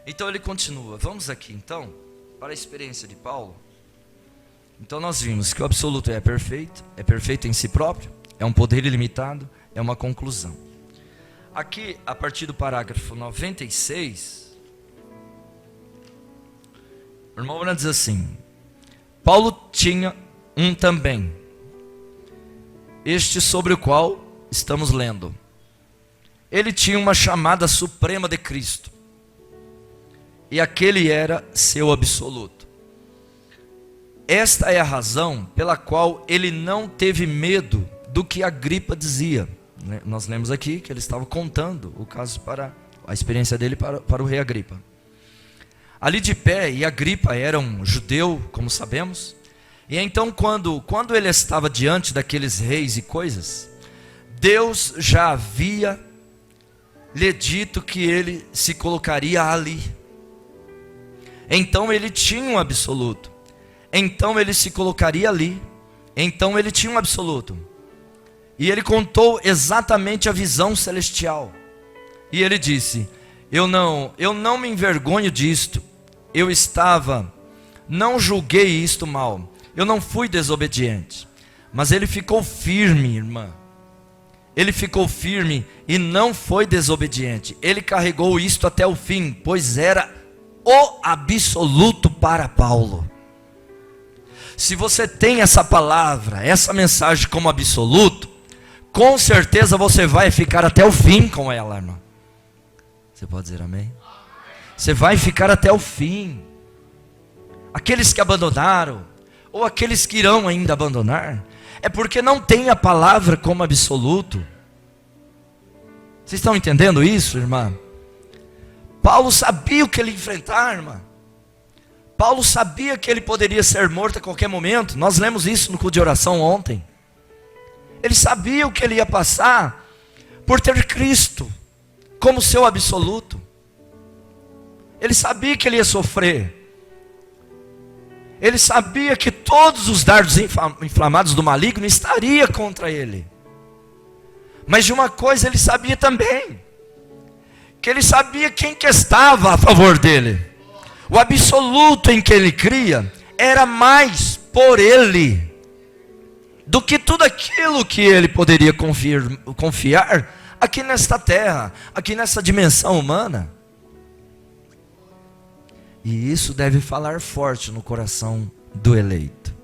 Então ele continua. Vamos aqui então para a experiência de Paulo. Então nós vimos que o absoluto é perfeito em si próprio, é um poder ilimitado, é uma conclusão. Aqui, a partir do parágrafo 96, o irmão Branham diz assim: Paulo tinha um também, este sobre o qual estamos lendo. Ele tinha uma chamada suprema de Cristo, e aquele era seu absoluto. Esta é a razão pela qual ele não teve medo do que Agripa dizia. Nós lemos aqui que ele estava contando o caso a experiência dele para o rei Agripa. Ali de pé, e Agripa era um judeu, como sabemos, e então quando ele estava diante daqueles reis e coisas, Deus já havia lhe dito que ele se colocaria ali. Então ele tinha um absoluto. Então ele se colocaria ali. Então ele tinha um absoluto. E ele contou exatamente a visão celestial. E ele disse: eu não me envergonho disto. Não julguei isto mal. Eu não fui desobediente. Mas ele ficou firme, irmã. Ele ficou firme e não foi desobediente. Ele carregou isto até o fim, pois era o absoluto para Paulo. Se você tem essa palavra, essa mensagem como absoluto, com certeza você vai ficar até o fim com ela, irmão. Você pode dizer amém? Você vai ficar até o fim. Aqueles que abandonaram, ou aqueles que irão ainda abandonar, é porque não tem a palavra como absoluto. Vocês estão entendendo isso, irmã? Paulo sabia o que ele ia enfrentar, irmã. Paulo sabia que ele poderia ser morto a qualquer momento. Nós lemos isso no culto de oração ontem. Ele sabia o que ele ia passar por ter Cristo como seu absoluto. Ele sabia que ele ia sofrer. Ele sabia que todos os dardos inflamados do maligno estariam contra ele. Mas de uma coisa ele sabia também, que ele sabia quem que estava a favor dele. O absoluto em que ele cria era mais por ele do que tudo aquilo que ele poderia confiar aqui nesta terra, aqui nessa dimensão humana. E isso deve falar forte no coração do eleito.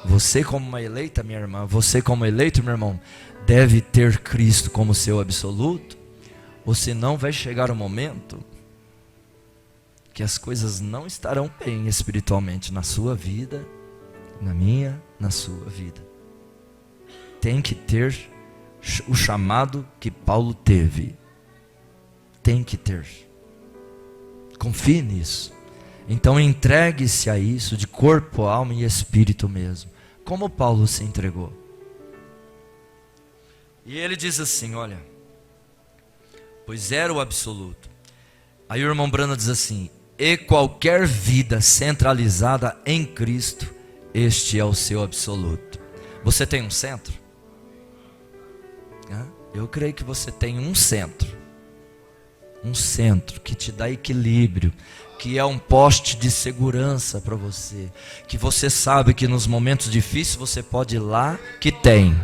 Você como uma eleita, minha irmã, você como eleito, meu irmão, deve ter Cristo como seu absoluto, ou senão vai chegar um momento que as coisas não estarão bem espiritualmente na sua vida, na minha, na sua vida. Tem que ter o chamado que Paulo teve. Tem que ter. Confie nisso. Então entregue-se a isso de corpo, alma e espírito mesmo, como Paulo se entregou. E ele diz assim, olha, pois era o absoluto. Aí o irmão Branham diz assim: e qualquer vida centralizada em Cristo, este é o seu absoluto. Você tem um centro? Eu creio que você tem um centro que te dá equilíbrio, que é um poste de segurança para você, que você sabe que nos momentos difíceis você pode ir lá, que tem.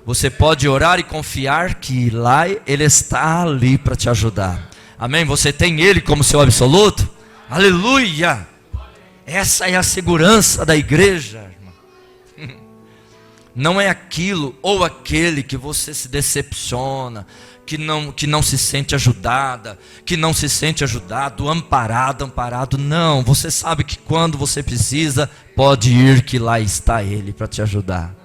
Você pode orar e confiar que lá Ele está ali para te ajudar. Amém? Você tem Ele como seu absoluto? Aleluia! Essa é a segurança da igreja, irmão. Não é aquilo ou aquele que você se decepciona, que não se sente ajudada, que não se sente ajudado, amparado. Não, você sabe que quando você precisa, pode ir que lá está Ele para te ajudar.